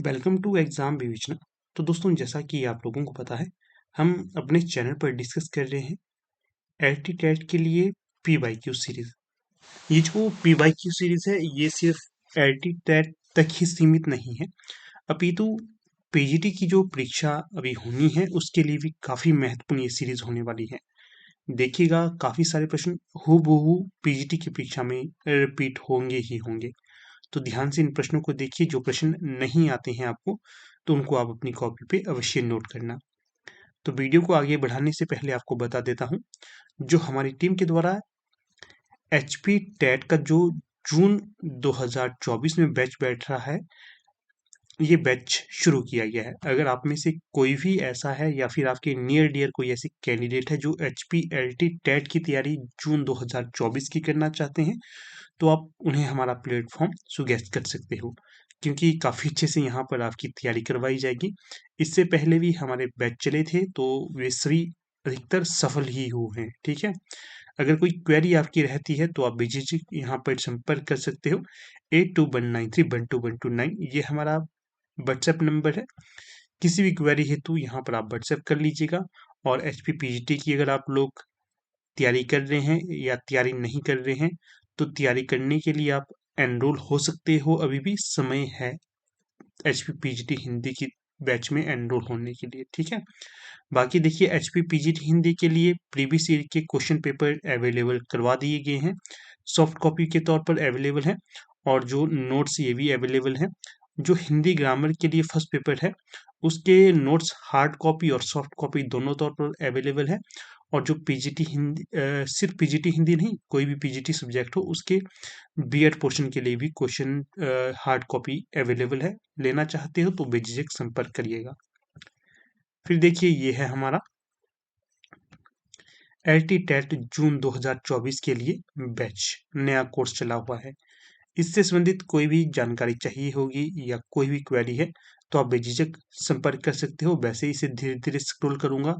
Welcome to exam विवेचना। तो दोस्तों, जैसा कि आप लोगों को पता है, हम अपने चैनल पर डिस्कस कर रहे हैं एलटी टेट के लिए पी वाई क्यू सीरीज। ये जो पी वाई क्यू सीरीज है, ये सिर्फ एलटी टेट तक ही सीमित नहीं है, अपितु पीजीटी की जो परीक्षा अभी होनी है उसके लिए भी काफी महत्वपूर्ण ये सीरीज होने वाली है। देखिएगा, काफी सारे प्रश्न हूबहू पीजीटी की परीक्षा में रिपीट होंगे ही होंगे। तो ध्यान से इन प्रश्नों को देखिए। जो प्रश्न नहीं आते हैं आपको, तो उनको आप अपनी कॉपी पे अवश्य नोट करना। तो वीडियो को आगे बढ़ाने से पहले आपको बता देता हूँ, जो हमारी टीम के द्वारा एचपी टेट का जो जून 2024 में बैच बैठ रहा है, ये बैच शुरू किया गया है। अगर आप में से कोई भी ऐसा है या फिर आपके नियर डियर कोई ऐसी कैंडिडेट है जो एचपी एलटी टेट की तैयारी जून 2024 की करना चाहते हैं, तो आप उन्हें हमारा प्लेटफॉर्म सुगेस्ट कर सकते हो, क्योंकि काफ़ी अच्छे से यहाँ पर आपकी तैयारी करवाई जाएगी। इससे पहले भी हमारे बैच चले थे, तो वे सभी अधिकतर सफल ही हुए हैं। ठीक है, अगर कोई क्वेरी आपकी रहती है तो आप बेझिझक यहाँ पर संपर्क कर सकते हो। 8219312129 ये हमारा व्हाट्सएप नंबर है। किसी भी क्वेरी हेतु यहाँ पर आप व्हाट्सएप कर लीजिएगा। और एच पी पीजीटी की अगर आप लोग तैयारी कर रहे हैं या तैयारी नहीं कर रहे हैं, तो तैयारी करने के लिए आप एनरोल हो सकते हो, अभी भी समय है एच पी पीजीटी हिंदी की बैच में एनरोल होने के लिए। ठीक है, बाकी देखिए, एच पी पीजीटी हिंदी के लिए प्रीवियस ईयर के क्वेश्चन पेपर अवेलेबल करवा दिए गए हैं, सॉफ्ट कॉपी के तौर पर अवेलेबल है, और जो नोट्स ये भी अवेलेबल हैं। जो हिंदी ग्रामर के लिए फर्स्ट पेपर है, उसके नोट्स हार्ड कॉपी और सॉफ्ट कॉपी दोनों तौर पर अवेलेबल है। और जो पीजीटी हिंदी, सिर्फ पीजीटी हिंदी नहीं, कोई भी पीजीटी सब्जेक्ट हो उसके बीएड पोर्शन के लिए भी क्वेश्चन हार्ड कॉपी अवेलेबल है। लेना चाहते हो तो बेझिझक संपर्क करिएगा। फिर देखिए, ये है हमारा एलटी टेट जून 2024 के लिए बैच, नया कोर्स चला हुआ है। इससे संबंधित कोई भी जानकारी चाहिए होगी या कोई भी क्वेरी है, तो आप बेझिझक संपर्क कर सकते हो। वैसे ही इसे धीरे धीरे स्क्रॉल करूंगा।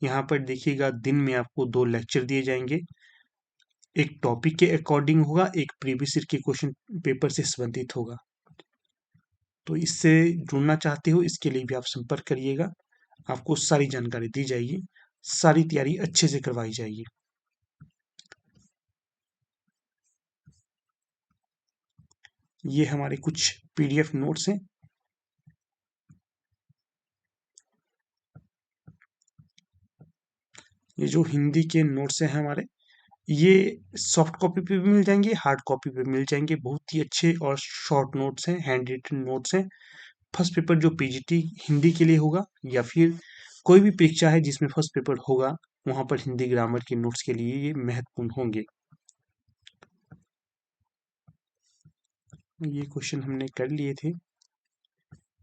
यहाँ पर देखिएगा, दिन में आपको 2 लेक्चर दिए जाएंगे। एक टॉपिक के अकॉर्डिंग होगा, एक प्रीवियस ईयर के क्वेश्चन पेपर से संबंधित होगा। तो इससे जुड़ना चाहते हो, इसके लिए भी आप संपर्क करिएगा। आपको सारी जानकारी दी जाएगी, सारी तैयारी अच्छे से करवाई जाएगी। ये हमारे कुछ पीडीएफ नोट्स हैं। ये जो हिंदी के नोट्स हैं हमारे, ये सॉफ्ट कॉपी पे भी मिल जाएंगे, हार्ड कॉपी पे मिल जाएंगे। बहुत ही अच्छे और शॉर्ट नोट्स हैं, हैंड रिटन नोट्स हैं। फर्स्ट पेपर जो पीजीटी हिंदी के लिए होगा, या फिर कोई भी परीक्षा है जिसमें फर्स्ट पेपर होगा, वहां पर हिंदी ग्रामर के नोट्स के लिए ये महत्वपूर्ण होंगे। ये क्वेश्चन हमने कर लिए थे,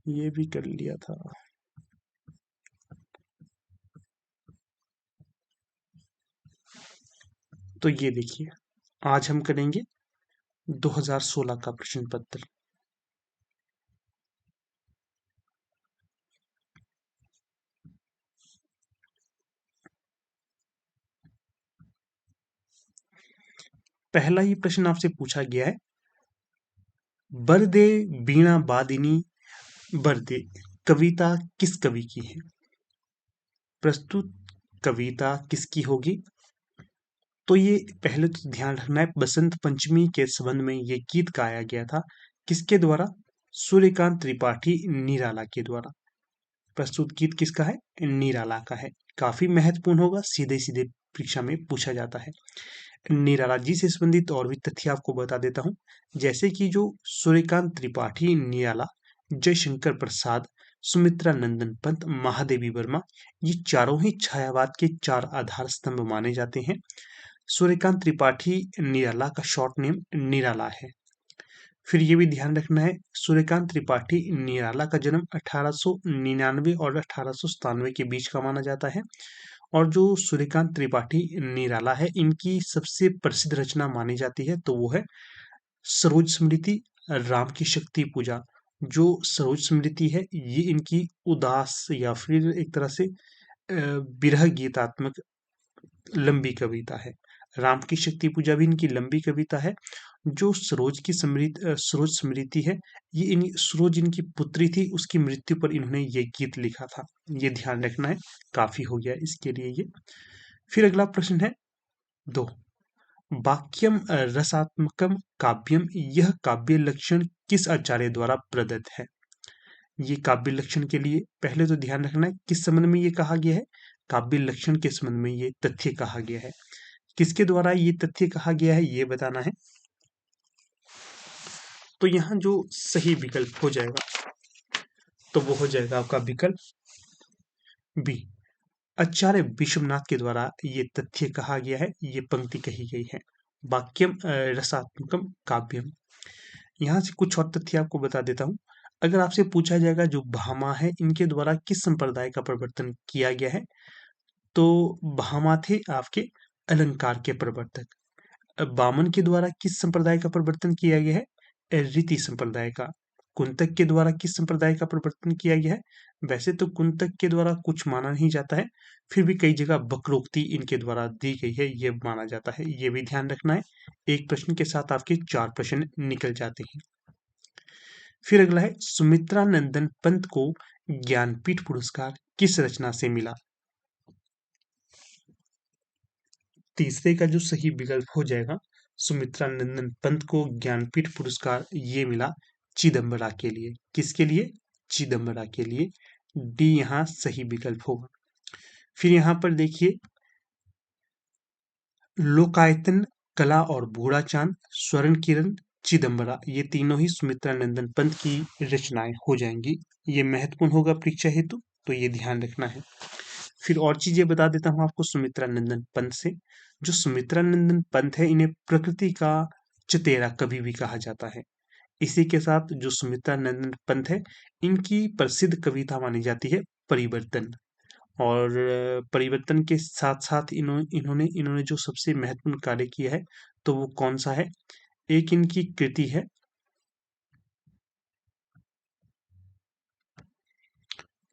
ये भी कर लिया था। तो ये देखिए, आज हम करेंगे 2016 का प्रश्न पत्र। पहला ही प्रश्न आपसे पूछा गया है, बरदे बीणा बादिनी बरदे कविता किस कवि की है? प्रस्तुत कविता किसकी होगी? तो ये पहले तो ध्यान रखना है, बसंत पंचमी के संबंध में ये गीत गाया गया था। किसके द्वारा? सूर्यकांत त्रिपाठी निराला के द्वारा। प्रस्तुत गीत किसका है? निराला का है। काफी महत्वपूर्ण होगा, सीधे सीधे परीक्षा में पूछा जाता है। निराला जी से संबंधित और भी तथ्य आपको बता देता हूँ, जैसे कि जो सूर्यकांत त्रिपाठी निराला, जयशंकर प्रसाद, सुमित्रा नंदन पंत, महादेवी वर्मा, ये चारों ही छायावाद के 4 आधार स्तंभ माने जाते हैं। सूर्यकांत त्रिपाठी निराला का शॉर्ट नेम निराला है। फिर ये भी ध्यान रखना है, सूर्यकांत त्रिपाठी निराला का जन्म 1899 और 1897 के बीच का माना जाता है। और जो सूर्यकांत त्रिपाठी निराला है, इनकी सबसे प्रसिद्ध रचना मानी जाती है तो वो है सरोज स्मृति, राम की शक्ति पूजा। जो सरोज स्मृति है, ये इनकी उदास या फिर एक तरह से विरह गीतात्मक लंबी कविता है। राम की शक्ति पूजा भी इनकी लंबी कविता है। जो सरोज स्मृति है, ये सरोज इनकी पुत्री थी, उसकी मृत्यु पर इन्होंने ये गीत लिखा था। ये ध्यान रखना है, काफी हो गया इसके लिए ये। फिर अगला प्रश्न है 2। वाक्यम रसात्मकम काव्यम, यह काव्य लक्षण किस आचार्य द्वारा प्रदत्त है? ये काव्य लक्षण के लिए पहले तो ध्यान रखना है किस संबंध में ये कहा गया है, काव्य लक्षण के संबंध में ये तथ्य कहा गया है। किसके द्वारा ये तथ्य कहा गया है ये बताना है। तो यहाँ जो सही विकल्प हो जाएगा तो वो हो जाएगा आपका विकल्प बी, आचार्य विश्वनाथ के द्वारा ये तथ्य कहा गया है, ये पंक्ति कही गई है। वाक्यम रसात्मकम काव्यम। यहाँ से कुछ और तथ्य आपको बता देता हूँ। अगर आपसे पूछा जाएगा जो भामा है, इनके द्वारा किस संप्रदाय का प्रवर्तन किया गया है, तो भामा थे आपके अलंकार के प्रवर्तक। वामन के द्वारा किस संप्रदाय का प्रवर्तन किया गया है, रीति संप्रदाय का। कुंतक के द्वारा किस संप्रदाय का प्रवर्तन किया गया है, वैसे तो कुंतक के द्वारा कुछ माना नहीं जाता है, फिर भी कई जगह वक्रोक्ति इनके द्वारा दी गई है, ये माना जाता है, ये भी ध्यान रखना है। एक प्रश्न के साथ आपके 4 प्रश्न निकल जाते हैं। फिर अगला है, सुमित्रा नंदन पंत को ज्ञानपीठ पुरस्कार किस रचना से मिला? तीसरे का जो सही विकल्प हो जाएगा, सुमित्रा नंदन पंत को ज्ञानपीठ पुरस्कार ये मिला चिदंबरा के लिए। किसके लिए? चिदंबरा के लिए। डी यहाँ सही विकल्प होगा। फिर यहाँ पर देखिए, लोकायतन, कला और बूढ़ा चांद, स्वर्ण किरण, चिदंबरा, ये तीनों ही सुमित्रा नंदन पंत की रचनाएं हो जाएंगी। ये महत्वपूर्ण होगा परीक्षा हेतु, तो ये ध्यान रखना है। फिर और चीजें बता देता हूँ आपको सुमित्रा नंदन पंत से। जो सुमित्रा नंदन पंत है, इन्हें प्रकृति का चतेरा कवि भी कहा जाता है। इसी के साथ जो सुमित्रा नंदन पंत है, इनकी प्रसिद्ध कविता मानी जाती है परिवर्तन। और परिवर्तन के साथ साथ इन्होंने जो सबसे महत्वपूर्ण कार्य किया है, तो वो कौन सा है? एक इनकी कृति है,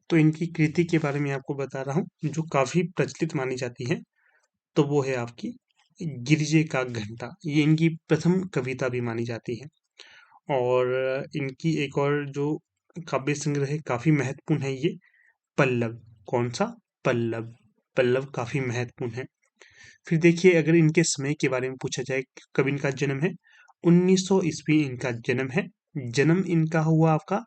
तो इनकी कृति के बारे में आपको बता रहा हूँ जो काफी प्रचलित मानी जाती है। तो वो है आपकी गिरजे का घंटा। ये इनकी प्रथम कविता भी मानी जाती है। और इनकी एक और जो काव्य संग्रह है, काफी महत्वपूर्ण है ये, पल्लव। कौन सा? पल्लव। पल्लव काफी महत्वपूर्ण है। फिर देखिए, अगर इनके समय के बारे में पूछा जाए, कब इनका जन्म है? 1900 ईस्वी इनका जन्म है। जन्म इनका हुआ आपका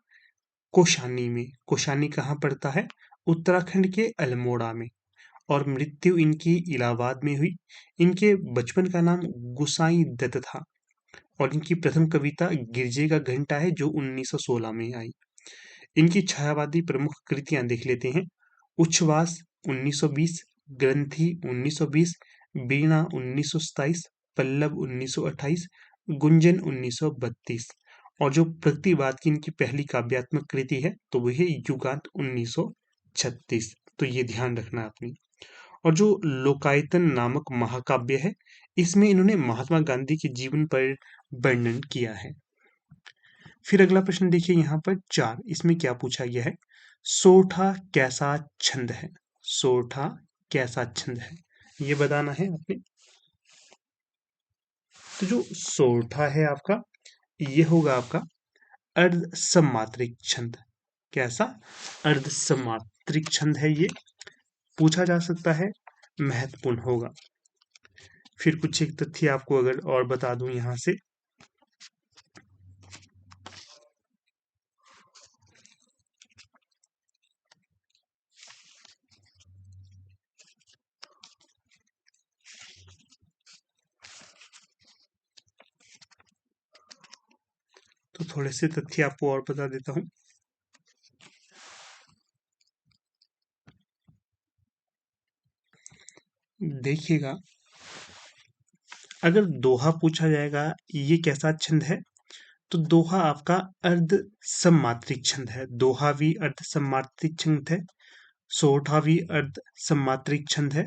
कोशानी में। कोशानी कहाँ पड़ता है? उत्तराखंड के अल्मोड़ा में। और मृत्यु इनकी इलाहाबाद में हुई। इनके बचपन का नाम गुसाई दत्त था। और इनकी प्रथम कविता गिरजे का घंटा है, जो 1916 में आई। इनकी छायावादी प्रमुख कृतियां देख लेते हैं। उच्छ्वास 1920, ग्रंथि 1920, वीणा 1927, पल्लव 1928, गुंजन 1932। और जो प्रतिवाद की इनकी पहली काव्यात्मक कृति है, तो वह है युगांत 1936। तो ये ध्यान रखना आपने। और जो लोकायतन नामक महाकाव्य है, इसमें इन्होंने महात्मा गांधी के जीवन पर वर्णन किया है। फिर अगला प्रश्न देखिए यहाँ पर 4, इसमें क्या पूछा गया है? सोठा कैसा छंद है? सोठा कैसा छंद है, ये बताना है आपने। तो जो सोठा है आपका, ये होगा आपका अर्ध सम्मात्रिक छंद। कैसा? अर्ध सम्मात्रिक छंद है ये, पूछा जा सकता है, महत्वपूर्ण होगा। फिर कुछ एक तथ्य आपको अगर और बता दूं यहां से, तो थोड़े से तथ्य आपको और बता देता हूं। देखिएगा, अगर दोहा पूछा जाएगा ये कैसा छंद है, तो दोहा आपका अर्ध सम्मात्रिक छंद है। दोहा भी अर्ध सम्मात्रिक छंद है, सोठा भी अर्ध सम्मात्रिक छंद है,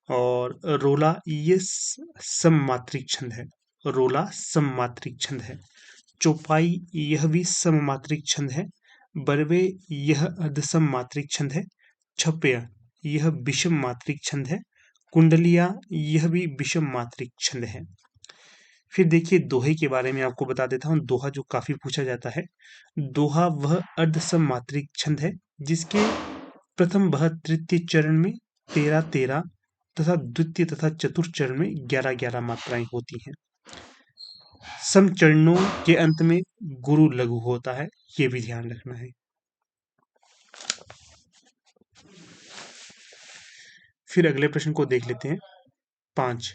और रोला ये सममात्रिक छंद है। रोला सममात्रिक छंद है। चौपाई यह भी सममात्रिक छंद है। बरवे यह अर्धसम मात्रिक छंद है। छपय यह विषम मात्रिक छंद है। कुंडलिया यह भी विषम मात्रिक छंद है। फिर देखिए दोहे के बारे में आपको बता देता हूँ। दोहा जो काफी पूछा जाता है। दोहा वह अर्धसम मात्रिक छंद है जिसके प्रथम वह तृतीय चरण में 13-13 तथा द्वितीय तथा चतुर्थ चरण में 11-11 मात्राएं होती हैं। सम चरणों के अंत में गुरु लघु होता है, ये भी ध्यान रखना है। फिर अगले प्रश्न को देख लेते हैं। 5,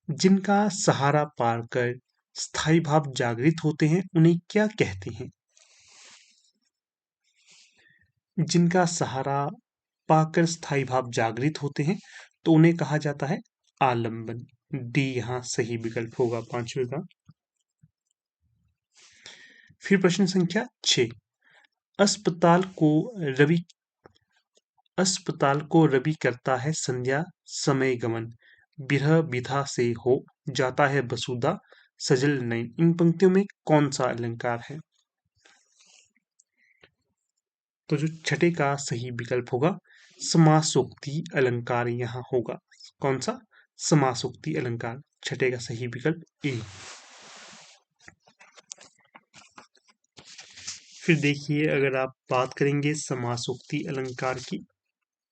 जिनका सहारा पाकर स्थायी भाव जागृत होते हैं उन्हें क्या कहते हैं? जिनका सहारा पाकर स्थायी भाव जागृत होते हैं तो उन्हें कहा जाता है आलंबन। डी यहाँ सही विकल्प होगा 5वें का। फिर प्रश्न संख्या 6, अस्पताल को रवि अस्पताल को रवि करता है संध्या समय गमन, बिरह बिधा से हो जाता है बसुधा सजल नयन। इन पंक्तियों में कौन सा अलंकार है? तो जो छठे का सही विकल्प होगा समासोक्ति अलंकार यहाँ होगा। कौन सा? समासोक्ति अलंकार, छठे का सही विकल्प ए। फिर देखिए अगर आप बात करेंगे समासोक्ति अलंकार की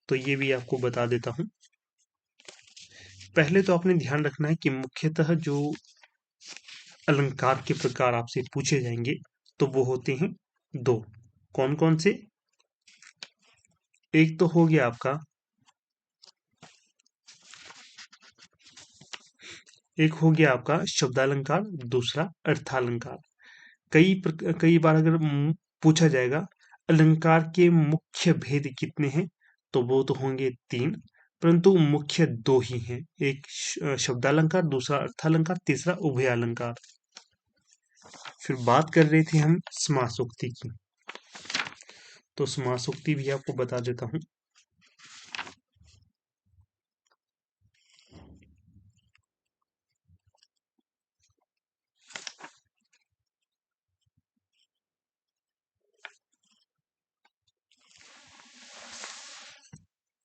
तो ये भी आपको बता देता हूं। पहले तो आपने ध्यान रखना है कि मुख्यतः जो अलंकार के प्रकार आपसे पूछे जाएंगे तो वो होते हैं दो। कौन कौन से? एक तो हो गया आपका शब्दालंकार, दूसरा अर्थालंकार। कई बार अगर पूछा जाएगा अलंकार के मुख्य भेद कितने हैं तो वो तो होंगे 3, परंतु मुख्य 2 ही हैं। एक शब्दालंकार, दूसरा अर्थालंकार, तीसरा उभयालंकार। फिर बात कर रहे थे हम समासोक्ति की, तो समासोक्ति भी आपको बता देता हूं।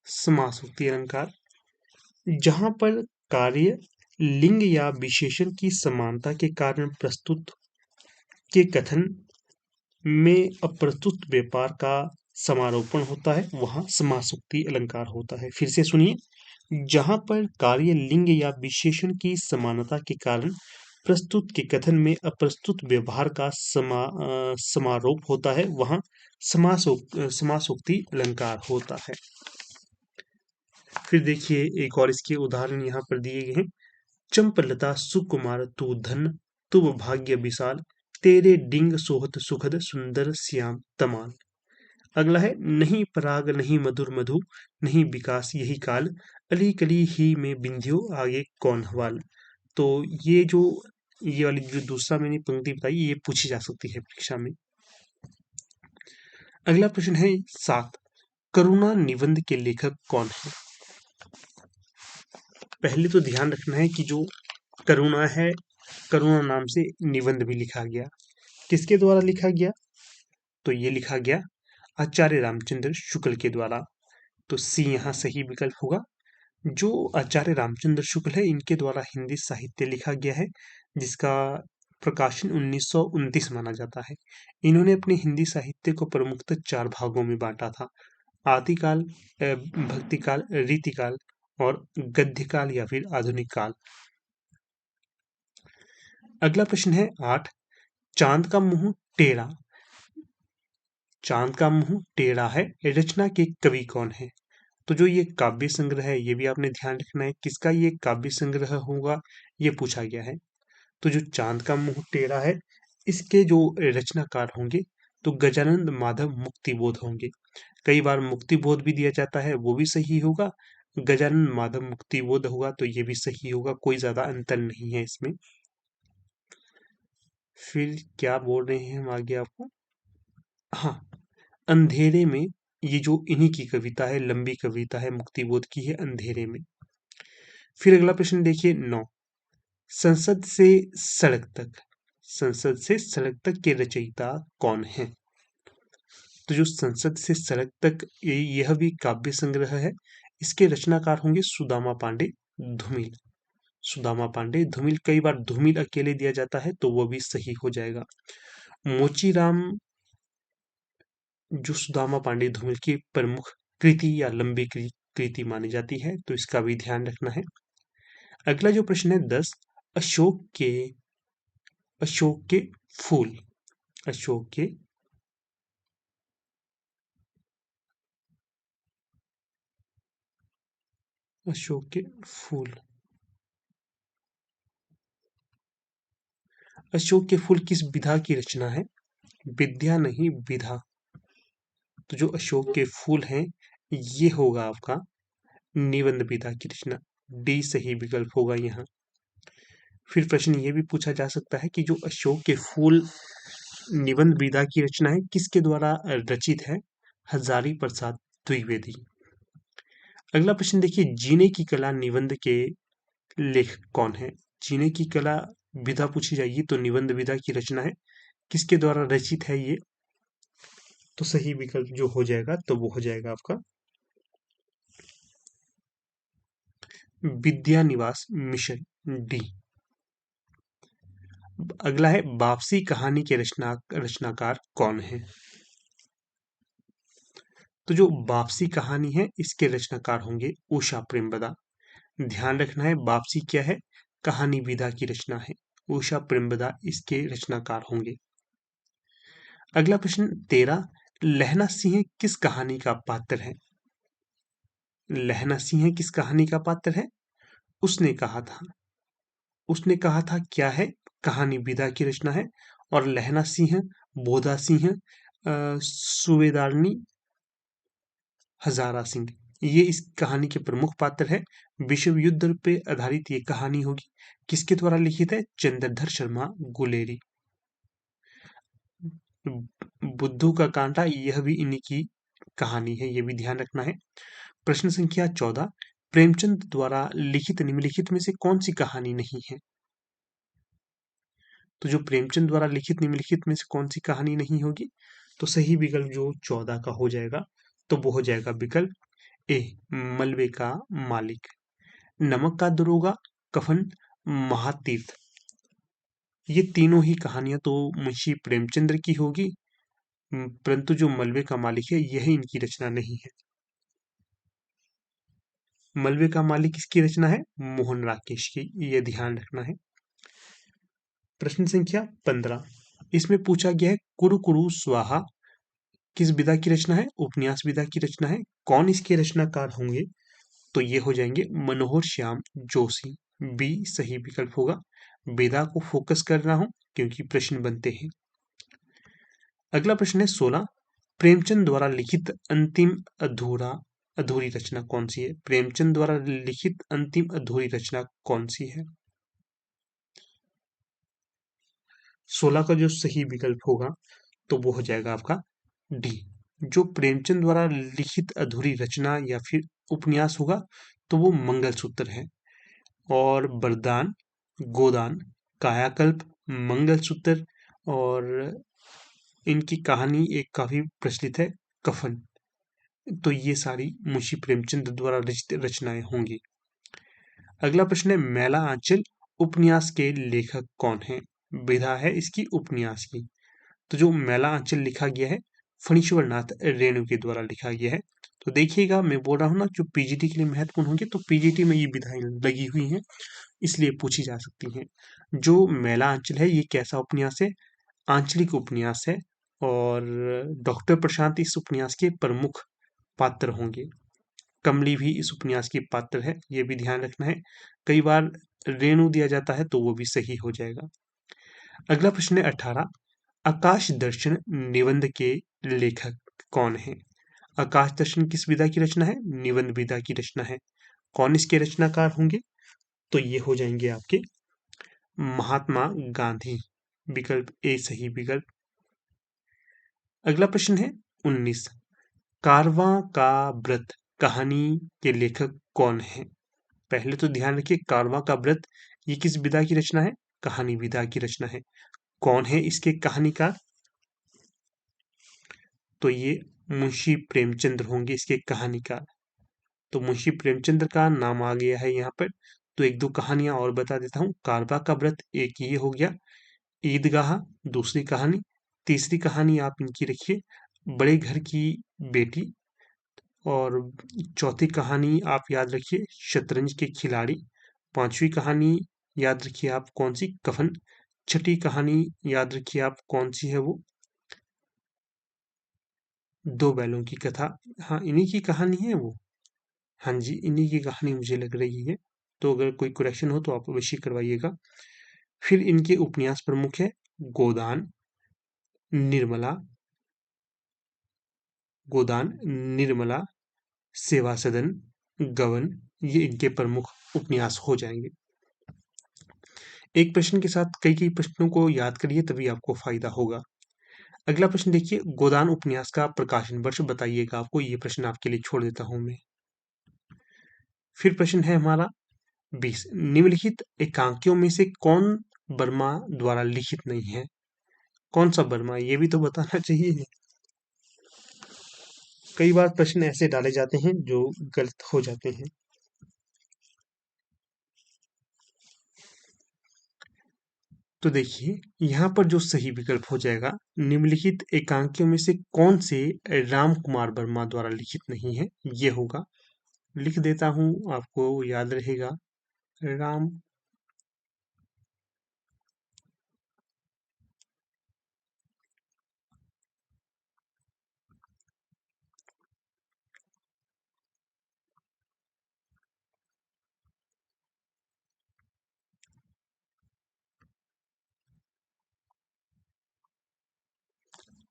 समासोक्ति अलंकार जहां पर कार्य लिंग या विशेषण की समानता के कारण प्रस्तुत के कथन में अप्रस्तुत व्यापार का समारोपण होता है वहां समासोक्ति अलंकार होता है। फिर से सुनिए, जहां पर कार्य लिंग या विशेषण की समानता के कारण प्रस्तुत के कथन में अप्रस्तुत व्यवहार का समारोप होता है वहां समासोक्ति अलंकार होता है। फिर देखिए एक और इसके उदाहरण यहाँ पर दिए गए हैं। चंपलता सुकुमार तू धन तुम भाग्य विशाल तेरे डिंग सोहत सुखद सुंदर श्याम तमाल। अगला है नहीं पराग नहीं मधुर मधु नहीं विकास यही काल अली कली ही में बिंधियो आगे कौन हवाल। तो ये वाली जो दूसरा मैंने पंक्ति बताई ये पूछी जा सकती है परीक्षा में। अगला प्रश्न है 7, करुणा निबंध के लेखक कौन है? पहले तो ध्यान रखना है कि जो करुणा है, करुणा नाम से निबंध भी लिखा गया। किसके द्वारा लिखा गया? तो ये लिखा गया आचार्य रामचंद्र शुक्ल के द्वारा। तो सी यहाँ सही विकल्प होगा। जो आचार्य रामचंद्र शुक्ल है इनके द्वारा हिंदी साहित्य लिखा गया है जिसका प्रकाशन 1929 माना जाता है। इन्होंने अपने हिंदी साहित्य को प्रमुखतः 4 भागों में बांटा था: आदिकाल, भक्तिकाल, रीतिकाल और गद्यकाल या फिर आधुनिक काल। अगला प्रश्न है 8, चांद का मुंह टेढ़ा। चांद का मुंह टेढ़ा है रचना के कवि कौन है? तो जो ये काव्य संग्रह है ये भी आपने ध्यान रखना है किसका ये काव्य संग्रह होगा, ये पूछा गया है। तो जो चांद का मुंह टेढ़ा है इसके जो रचनाकार होंगे तो गजानंद माधव मुक्तिबोध होंगे। कई बार मुक्तिबोध भी दिया जाता है, वो भी सही होगा। गजानन माधव मुक्तिबोध होगा तो ये भी सही होगा, कोई ज्यादा अंतर नहीं है इसमें। फिर क्या बोल रहे हैं हम आगे आपको? हाँ, अंधेरे में, ये जो इन्हीं की कविता है, लंबी कविता है, मुक्तिबोध की है अंधेरे में। फिर अगला प्रश्न देखिए 9, संसद से सड़क तक, संसद से सड़क तक के रचयिता कौन है? तो जो संसद से सड़क तक यह भी काव्य संग्रह है। इसके रचनाकार होंगे सुदामा पांडे धूमिल। सुदामा पांडे धूमिल, कई बार धूमिल अकेले दिया जाता है तो वो भी सही हो जाएगा। मोचीराम जो सुदामा पांडे धूमिल की प्रमुख कृति या लंबी कृति मानी जाती है, तो इसका भी ध्यान रखना है। अगला जो प्रश्न है 10, अशोक के अशोक के फूल अशोक के अशोक के फूल अशोक के फूल किस विधा की रचना है? विद्या नहीं, विधा। तो जो अशोक के फूल हैं, ये होगा आपका निबंध विधा की रचना। डी सही विकल्प होगा यहाँ। फिर प्रश्न ये भी पूछा जा सकता है कि जो अशोक के फूल निबंध विधा की रचना है, किसके द्वारा रचित है? हजारी प्रसाद द्विवेदी। अगला प्रश्न देखिए, जीने की कला निबंध के लेखक कौन है? जीने की कला विधा पूछी जाएगी तो निबंध विधा की रचना है, किसके द्वारा रचित है ये? तो सही विकल्प जो हो जाएगा तो वो हो जाएगा आपका विद्या निवास मिशन, डी। अगला है वापसी कहानी के रचनाकार कौन है? तो जो वापसी कहानी है, इसके रचनाकार होंगे उषा प्रेमबदा। ध्यान रखना है, वापसी क्या है? कहानी विधा की रचना है। उषा प्रेमबदा इसके रचनाकार होंगे। अगला प्रश्न 13, लहना सिंह किस कहानी का पात्र है? लहना सिंह किस कहानी का पात्र है? उसने कहा था। उसने कहा था क्या है? कहानी विधा की रचना है। और लहना सिंह, बोधा सिंह, सुबेदारनी हजारा सिंह, ये इस कहानी के प्रमुख पात्र है। विश्व युद्ध पे आधारित ये कहानी होगी। किसके द्वारा लिखित है? चंद्रधर शर्मा गुलेरी। बुद्धू का कांटा, यह भी इन्हीं की कहानी है, ये भी ध्यान रखना है। प्रश्न संख्या 14, प्रेमचंद द्वारा लिखित निम्नलिखित में से कौन सी कहानी नहीं है? तो जो प्रेमचंद द्वारा लिखित निम्नलिखित में से कौन सी कहानी नहीं होगी? तो सही विकल्प जो 14 का हो जाएगा तो वो हो जाएगा विकल्प ए, मलबे का मालिक। नमक का दरोगा, कफन, महातीर्थ, ये तीनों ही कहानियां तो मुंशी प्रेमचंद्र की होगी, परंतु जो मलबे का मालिक है यह इनकी रचना नहीं है। मलबे का मालिक किसकी रचना है? मोहन राकेश की, ये ध्यान रखना है। प्रश्न संख्या 15, इसमें पूछा गया है कुरु कुरु स्वाहा किस विधा की रचना है? उपन्यास विधा की रचना है। कौन इसके रचनाकार होंगे? तो ये हो जाएंगे मनोहर श्याम जोशी, बी सही विकल्प होगा। विधा को फोकस कर रहा हूं क्योंकि प्रश्न बनते हैं। अगला प्रश्न है 16, प्रेमचंद द्वारा लिखित अंतिम अधूरी रचना कौन सी है? प्रेमचंद द्वारा लिखित अंतिम अधूरी रचना कौन सी है? 16 का जो सही विकल्प होगा तो वो हो जाएगा आपका डी। जो प्रेमचंद द्वारा लिखित अधूरी रचना या फिर उपन्यास होगा तो वो मंगलसूत्र है। और वरदान, गोदान, कायाकल्प, मंगलसूत्र और इनकी कहानी एक काफी प्रचलित है, कफन। तो ये सारी मुंशी प्रेमचंद द्वारा रचित रचनाएं होंगी। अगला प्रश्न है मैला आंचल उपन्यास के लेखक कौन है? विधा है इसकी उपन्यास की। तो जो मैला आंचल लिखा गया है, फणीश्वर नाथ रेणु के द्वारा लिखा गया है। तो देखिएगा, मैं बोल रहा हूँ ना, जो पीजीटी के लिए महत्वपूर्ण होंगे तो पीजीटी में ये विधाएं लगी हुई हैं, इसलिए पूछी जा सकती हैं। जो मैला आंचल है ये कैसा उपन्यास है? आंचलिक उपन्यास है। और डॉक्टर प्रशांत इस उपन्यास के प्रमुख पात्र होंगे। कमली भी इस उपन्यास की पात्र है, ये भी ध्यान रखना है। कई बार रेणु दिया जाता है तो वो भी सही हो जाएगा। अगला प्रश्न है 18, आकाश दर्शन निबंध के लेखक कौन है? आकाश दर्शन किस विधा की रचना है? निबंध विधा की रचना है। कौन इसके रचनाकार होंगे? तो ये हो जाएंगे आपके महात्मा गांधी, विकल्प ए सही विकल्प। अगला प्रश्न है 19, कारवां का व्रत कहानी के लेखक कौन है? पहले तो ध्यान रखिए, कारवां का व्रत ये किस विधा की रचना है? कहानी विधा की रचना है। कौन है इसके कहानीकार? तो ये मुंशी प्रेमचंद्र होंगे इसके कहानीकार। तो मुंशी प्रेमचंद्र का नाम आ गया है यहाँ पर। तो एक दो कहानियां और बता देता हूँ। कारवा का व्रत एक ये हो गया। ईदगाह दूसरी कहानी। तीसरी कहानी आप इनकी रखिए बड़े घर की बेटी। और चौथी कहानी आप याद रखिए शतरंज के खिलाड़ी। पांचवी कहानी याद रखिए आप कौन सी, कफन। छठी कहानी याद रखिए आप कौन सी है वो, दो बैलों की कथा। हाँ इन्हीं की कहानी है वो। हाँ जी इन्हीं की कहानी मुझे लग रही है। तो अगर कोई करेक्शन हो तो आप अवश्य करवाइएगा। फिर इनके उपन्यास प्रमुख है गोदान, निर्मला, गोदान, निर्मला, सेवा सदन, गबन। ये इनके प्रमुख उपन्यास हो जाएंगे। एक प्रश्न के साथ कई कई प्रश्नों को याद करिए तभी आपको फायदा होगा। अगला प्रश्न देखिए, गोदान उपन्यास का प्रकाशन वर्ष बताइएगा आपको। ये प्रश्न आपके लिए छोड़ देता हूं मैं। फिर प्रश्न है हमारा 20, निम्नलिखित एकांकियों में से कौन वर्मा द्वारा लिखित नहीं है? कौन सा वर्मा, ये भी तो बताना चाहिए। कई बार प्रश्न ऐसे डाले जाते हैं जो गलत हो जाते हैं। तो देखिए यहाँ पर जो सही विकल्प हो जाएगा, निम्नलिखित एकांकियों में से कौन से राम कुमार वर्मा द्वारा लिखित नहीं है, ये होगा। लिख देता हूं आपको याद रहेगा। राम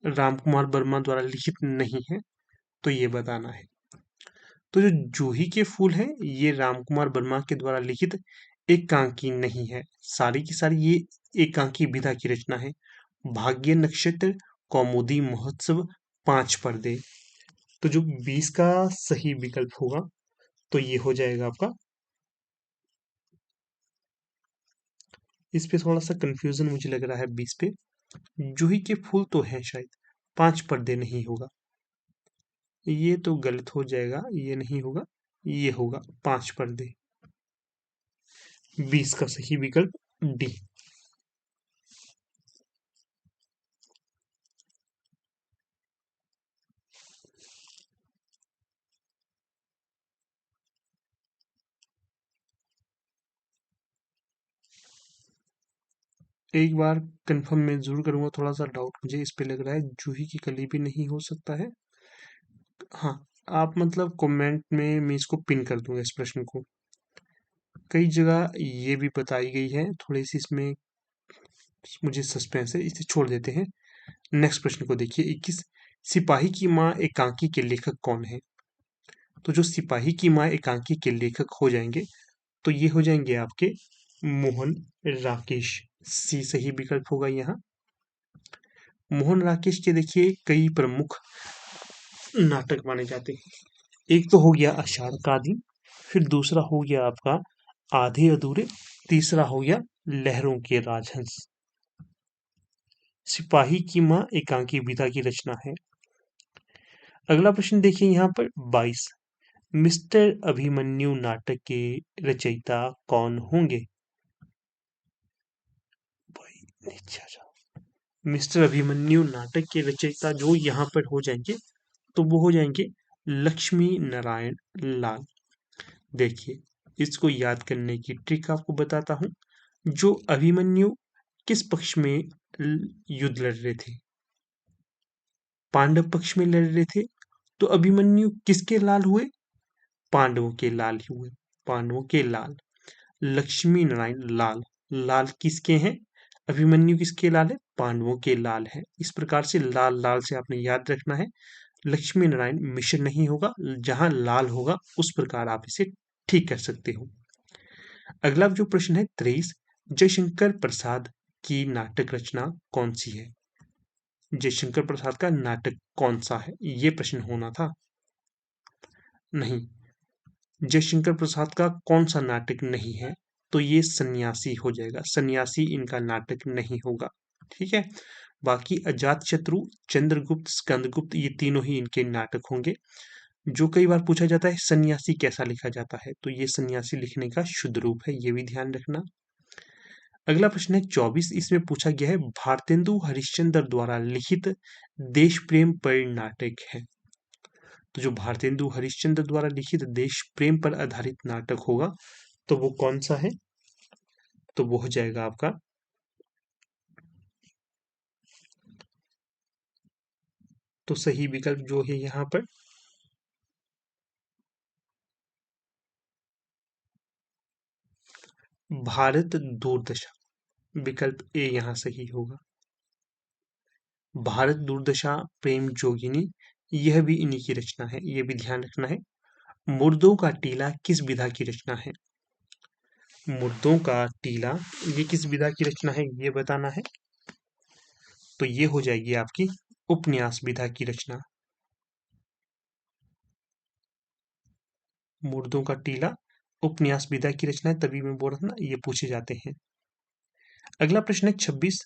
राम कुमार वर्मा द्वारा लिखित नहीं है, तो ये बताना है। तो जो जूही के फूल है ये राम कुमार वर्मा के द्वारा लिखित एकांकी नहीं है। सारी की सारी ये एकांकी विधा की रचना है। भाग्य नक्षत्र, कौमुदी महोत्सव, पांच पर्दे। तो जो 20 का सही विकल्प होगा तो ये हो जाएगा आपका। इस पे थोड़ा सा कंफ्यूजन मुझे लग रहा है 20 पे। जूही के फूल तो है शायद, पांच पर्दे नहीं होगा। ये तो गलत हो जाएगा, ये नहीं होगा, ये होगा पांच पर्दे। 20 का सही विकल्प डी। एक बार कंफर्म मैं जरूर करूंगा, थोड़ा सा डाउट मुझे इस पे लग रहा है, जूही की कली भी नहीं हो सकता है। हाँ, आप मतलब कमेंट में मैं इसको पिन कर दूंगा इस प्रश्न को। कई जगह ये भी बताई गई है, थोड़ी सी इसमें मुझे सस्पेंस है, इसे छोड़ देते हैं। नेक्स्ट प्रश्न को देखिए 21, सिपाही की माँ एकांकी के लेखक कौन है? तो जो सिपाही की माँ एकांकी के लेखक हो जाएंगे तो ये हो जाएंगे आपके मोहन राकेश। सी सही विकल्प होगा यहाँ। मोहन राकेश के देखिए कई प्रमुख नाटक माने जाते हैं। एक तो हो गया आषाढ़ का दिन, फिर दूसरा हो गया आपका आधे अधूरे, तीसरा हो गया लहरों के राजहंस। सिपाही की माँ एकांकी विधा की रचना है। अगला प्रश्न देखिए यहाँ पर 22, मिस्टर अभिमन्यु नाटक के रचयिता कौन होंगे? भाई नीचे आ जाओ। मिस्टर अभिमन्यु नाटक के रचयिता जो यहाँ पर हो जाएंगे तो वो हो जाएंगे लक्ष्मी नारायण लाल। देखिए इसको याद करने की ट्रिक आपको बताता हूं। जो अभिमन्यु किस पक्ष में युद्ध लड़ रहे थे? पांडव पक्ष में लड़ रहे थे। तो अभिमन्यु किसके लाल हुए? पांडवों के लाल ही हुए। पांडवों के लाल। लक्ष्मी नारायण लाल, लाल किसके हैं? अभिमन्यु किसके लाल है? पांडवों के लाल है। इस प्रकार से लाल लाल से आपने याद रखना है। लक्ष्मी नारायण मिश्र नहीं होगा, जहां लाल होगा उस प्रकार आप इसे ठीक कर सकते हो। अगला जो प्रश्न है 23, जयशंकर प्रसाद की नाटक रचना कौन सी है? जयशंकर प्रसाद का नाटक कौन सा है, ये प्रश्न होना था। नहीं, जयशंकर प्रसाद का कौन सा नाटक नहीं है, तो ये सन्यासी हो जाएगा। सन्यासी इनका नाटक नहीं होगा। ठीक है, बाकी अजातशत्रु, चंद्रगुप्त, स्कंदगुप्त ये तीनों ही इनके नाटक होंगे। जो कई बार पूछा जाता है सन्यासी कैसा लिखा जाता है, तो ये सन्यासी लिखने का शुद्ध रूप है, ये भी ध्यान रखना। अगला प्रश्न है 24, इसमें पूछा गया है भारतेंदु हरिश्चंद्र द्वारा लिखित देश प्रेम पर नाटक है। तो जो भारतेंदु हरिश्चंद्र द्वारा लिखित देश प्रेम पर आधारित नाटक होगा तो वो कौन सा है, तो वो हो जाएगा आपका तो सही विकल्प जो है यहाँ पर भारत दूरदशा, विकल्प ए यहाँ सही होगा। भारत दूरदशा प्रेम जोगिनी, यह भी इन्हीं की रचना है, ये भी ध्यान रखना है। मुर्दों का टीला किस विधा की रचना है, मुर्दों का टीला ये किस विधा की रचना है ये बताना है, तो ये हो जाएगी आपकी उपन्यास विधा की रचना। मुर्दों का टीला उपन्यास विधा की रचना है, तभी मैं बोल रहा था ना ये पूछे जाते हैं। अगला प्रश्न है 26,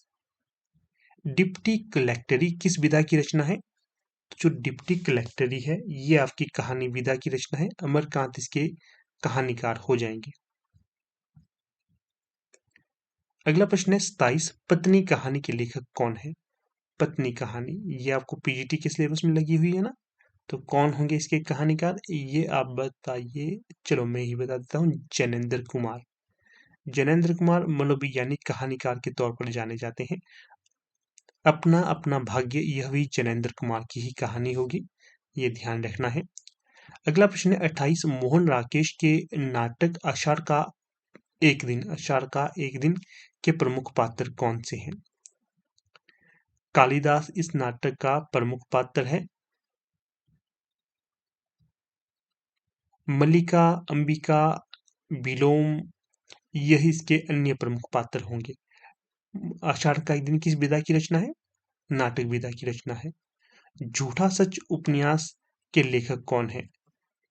डिप्टी कलेक्टरी किस विधा की रचना है, तो जो डिप्टी कलेक्टरी है ये आपकी कहानी विधा की रचना है, अमरकांत इसके कहानीकार हो जाएंगे। अगला प्रश्न है 27, पत्नी कहानी के लेखक कौन है, पत्नी कहानी ये आपको पीजीटी के सिलेबस में लगी हुई है ना, तो कौन होंगे इसके कहानीकार ये आप बताइए। चलो मैं ही बता देता हूँ, जैनेन्द्र कुमार। जैनेन्द्र कुमार मनोवैज्ञानिक कहानीकार के तौर पर जाने जाते हैं। अपना अपना भाग्य यह भी जैनेन्द्र कुमार की ही कहानी होगी, ये ध्यान रखना है। अगला प्रश्न है 28, मोहन राकेश के नाटक आषाढ़ का एक दिन के प्रमुख पात्र कौन से हैं, कालिदास इस नाटक का प्रमुख पात्र है, मल्लिका, अंबिका, विलोम यह इसके अन्य प्रमुख पात्र होंगे। आषाढ़ का एक दिन किस विधा की रचना है, नाटक विधा की रचना है। झूठा सच उपन्यास के लेखक कौन है,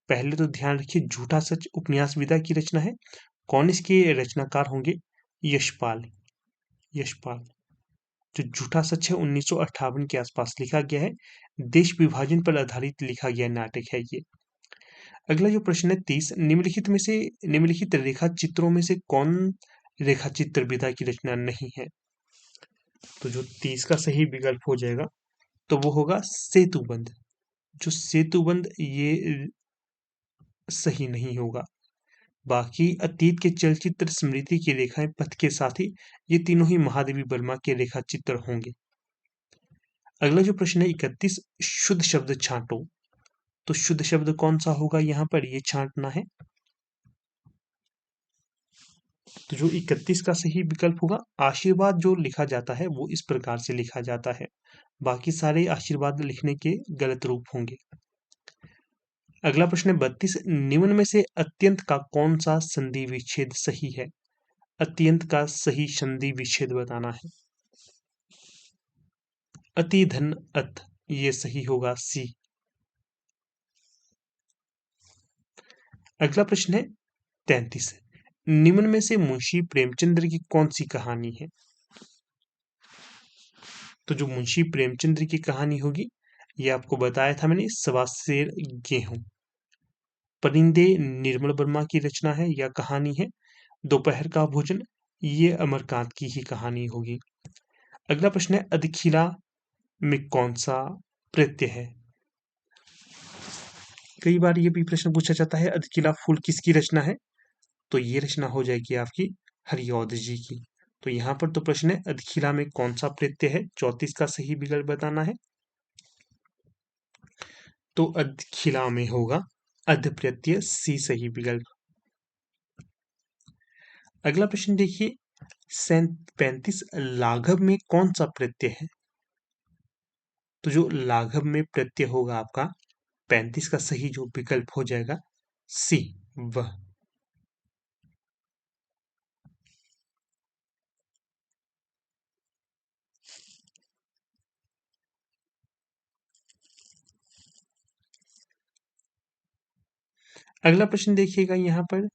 पहले तो ध्यान रखिए झूठा सच उपन्यास विधा की रचना है, कौन इसके रचनाकार होंगे, यशपाल। यशपाल जो झूठा सच है 1958 के आसपास लिखा गया है, देश विभाजन पर आधारित लिखा गया नाटक है ये। अगला जो प्रश्न है 30, निम्नलिखित रेखा चित्रों में से कौन रेखा चित्र विधा की रचना नहीं है, तो जो 30 का सही विकल्प हो जाएगा तो वो होगा सेतुबंध। जो सेतुबंध ये सही नहीं होगा। बाकी अतीत के चलचित्र, स्मृति की रेखाएं, पथ के साथी ये तीनों ही महादेवी वर्मा के रेखा चित्र होंगे। अगला जो प्रश्न है 31, शुद्ध शब्द छांटो, तो शुद्ध शब्द कौन सा होगा यहाँ पर ये छांटना है, तो जो 31 का सही विकल्प होगा आशीर्वाद जो लिखा जाता है वो इस प्रकार से लिखा जाता है, बाकी सारे आशीर्वाद लिखने के गलत रूप होंगे। अगला प्रश्न है 32, निम्न में से अत्यंत का कौन सा संधि विच्छेद सही है, अत्यंत का सही संधि विच्छेद बताना है। अति धन अत ये सही होगा सी। अगला प्रश्न है 33, निम्न में से मुंशी प्रेमचंद्र की कौन सी कहानी है, तो जो मुंशी प्रेमचंद्र की कहानी होगी ये आपको बताया था मैंने, सवा शेर गेहूं। परिंदे निर्मल वर्मा की रचना है या कहानी है। दोपहर का भोजन ये अमरकांत की ही कहानी होगी। अगला प्रश्न है अधिखिला में कौन सा प्रत्यय है, कई बार ये भी प्रश्न पूछा जाता है अधिकिला फूल किसकी रचना है, तो ये रचना हो जाएगी आपकी हरिऔध जी की। तो यहाँ पर तो प्रश्न है अधिखिला में कौन सा प्रत्यय है, 34 का सही विकल्प बताना है, तो अधिखिला में होगा अध प्रत्यय सी सही विकल्प। अगला प्रश्न देखिए 35, लाघव में कौन सा प्रत्यय है, तो जो लाघव में प्रत्यय होगा आपका 35 का सही जो विकल्प हो जाएगा सी वह। अगला प्रश्न देखिएगा यहाँ पर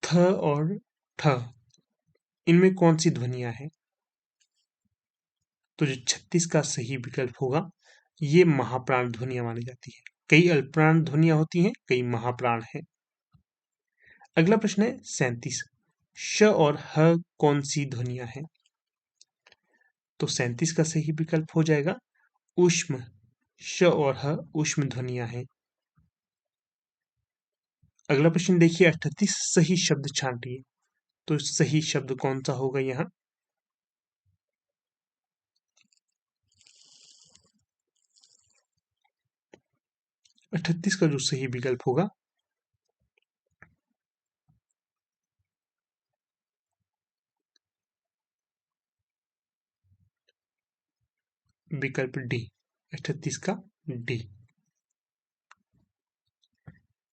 थ और ठ इनमें कौन सी ध्वनियां हैं? तो जो 36 का सही विकल्प होगा, ये महाप्राण ध्वनियां मानी जाती है। कई अल्पप्राण ध्वनियां होती हैं, कई महाप्राण हैं। अगला प्रश्न है 37। श और ह कौन सी ध्वनियां हैं? तो 37 का सही विकल्प हो जाएगा ऊष्म। श और ह ऊष्म ध्वनियां हैं। अगला प्रश्न देखिए 38। सही शब्द छांटिए। तो सही शब्द कौन सा होगा यहाँ? 38 का जो सही विकल्प होगा, विकल्प डी। 38 का डी।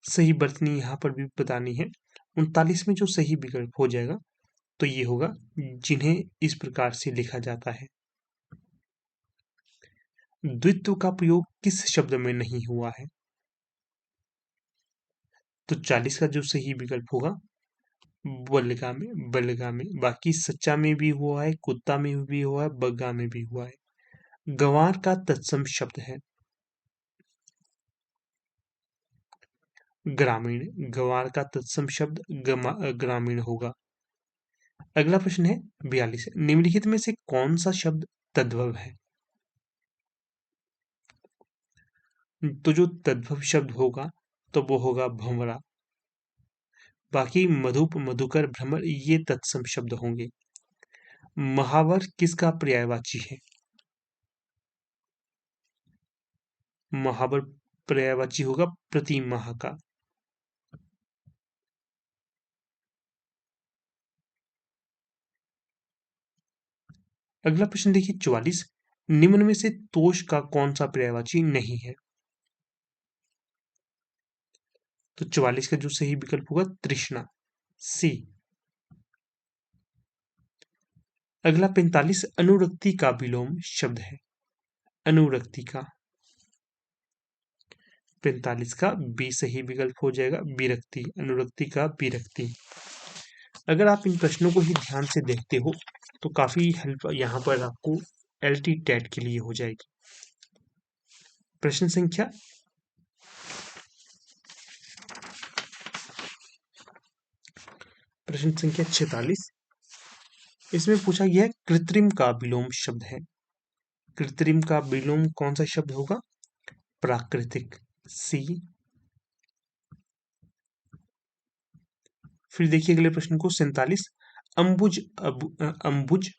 सही बर्तनी यहाँ पर भी बतानी है। 39 में जो सही विकल्प हो जाएगा, तो ये होगा जिन्हें इस प्रकार से लिखा जाता है। द्वित्व का प्रयोग किस शब्द में नहीं हुआ है? तो 40 का जो सही विकल्प होगा, बलगा में, बलगा में। बाकी सच्चा में भी हुआ है, कुत्ता में भी हुआ है, बग्गा में भी हुआ है। गंवार का तत्सम शब्द है ग्रामीण। गंवार का तत्सम शब्द ग्रामीण होगा। अगला प्रश्न है 42। निम्नलिखित में से कौन सा शब्द तद्भव है? तो जो तद्भव शब्द होगा, तो वो होगा भंवरा। बाकी मधुप, मधुकर, भ्रमर ये तत्सम शब्द होंगे। महावर किसका पर्यायवाची है? महावर पर्यायवाची होगा प्रति माह का। अगला प्रश्न देखिए 44। निम्न में से तोष का कौन सा पर्यायवाची नहीं है? तो 44 का जो सही विकल्प होगा तृष्णा, सी। अगला 45। अनुरक्ति का विलोम शब्द है। अनुरक्ति का 45 का बी सही विकल्प हो जाएगा विरक्ति। अनुरक्ति का विरक्ति। अगर आप इन प्रश्नों को ही ध्यान से देखते हो, तो काफी हेल्प यहाँ पर आपको एलटी टेट के लिए हो जाएगी। प्रश्न संख्या 46। इसमें पूछा गया है कृत्रिम का विलोम शब्द है। कृत्रिम का विलोम कौन सा शब्द होगा? प्राकृतिक, सी। फिर देखिए अगले प्रश्न को 47। अंबुज, अंबुज,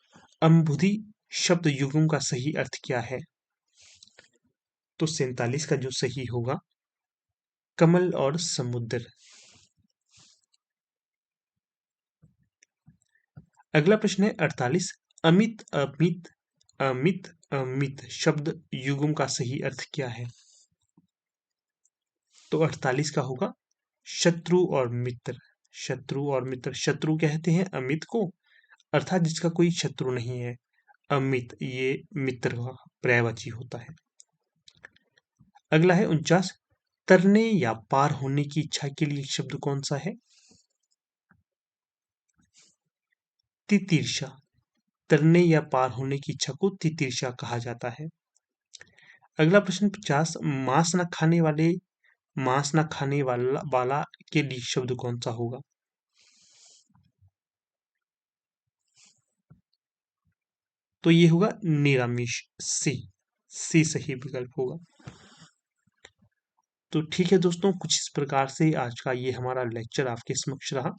अंबुधि शब्द युग्म का सही अर्थ क्या है? तो 47 का जो सही होगा कमल और समुद्र। अगला प्रश्न है 48। अमित, अमित, अमित, अमित शब्द युग्म का सही अर्थ क्या है? तो 48 का होगा शत्रु और मित्र। शत्रु और मित्र। शत्रु कहते हैं अमित को, अर्थात जिसका कोई शत्रु नहीं है। अमित ये मित्र का पर्यायवाची होता है। अगला है 49। तरने या पार होने की इच्छा के लिए शब्द कौन सा है? तितीर्षा। तरने या पार होने की इच्छा को तितीर्षा कहा जाता है। अगला प्रश्न 50। मांस न खाने वाला के लिए शब्द कौन सा होगा? तो ये होगा निरामिष, सी। सी सही विकल्प होगा। तो ठीक है दोस्तों, कुछ इस प्रकार से आज का ये हमारा लेक्चर आपके समक्ष रहा।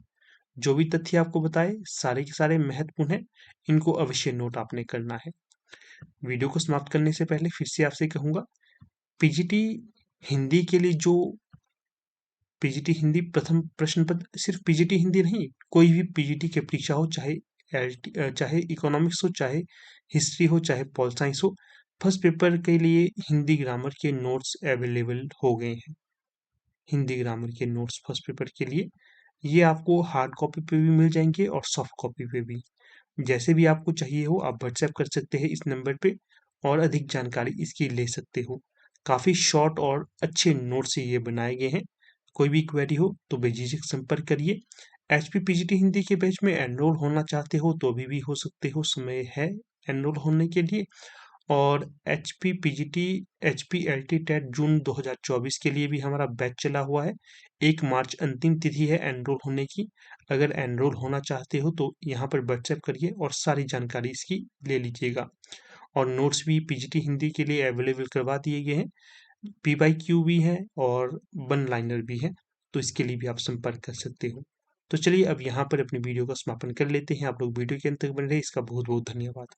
जो भी तथ्य आपको बताए सारे के सारे महत्वपूर्ण हैं, इनको अवश्य नोट आपने करना है। वीडियो को समाप्त करने से पहले फिर से आपसे कहूंगा, पीजीटी हिंदी के लिए जो पीजीटी हिंदी प्रथम प्रश्न पत्र, सिर्फ पीजीटी हिंदी नहीं, कोई भी पीजीटी की परीक्षा हो, चाहे इकोनॉमिक्स हो, चाहे हिस्ट्री हो, चाहे पॉल साइंस हो, फर्स्ट पेपर के लिए हिंदी ग्रामर के नोट्स अवेलेबल हो गए हैं। हिंदी ग्रामर के नोट्स फर्स्ट पेपर के लिए ये आपको हार्ड कॉपी पे भी मिल जाएंगे और सॉफ्ट कॉपी पे भी। जैसे भी आपको चाहिए हो आप व्हाट्सएप कर सकते हैं इस नंबर पे, और अधिक जानकारी इसकी ले सकते हो। काफ़ी शॉर्ट और अच्छे नोट से ये बनाए गए हैं। कोई भी क्वेरी हो तो बेझिझक संपर्क करिए। HP PGT हिंदी के बैच में एनरोल होना चाहते हो तो अभी भी हो सकते हो, समय है एनरोल होने के लिए। और HP PGT HPLT टेट जून 2024 के लिए भी हमारा बैच चला हुआ है। 1 मार्च अंतिम तिथि है एनरोल होने की। अगर एनरोल होना चाहते हो तो यहाँ पर व्हाट्सएप करिए और सारी जानकारी इसकी ले लीजिएगा। और नोट्स भी PGT हिंदी के लिए अवेलेबल करवा दिए गए हैं। PYQ भी है और वन लाइनर भी है, तो इसके लिए भी आप संपर्क कर सकते हो। तो चलिए अब यहाँ पर अपनी वीडियो का समापन कर लेते हैं। आप लोग वीडियो के अंत तक बने रहे, इसका बहुत बहुत धन्यवाद।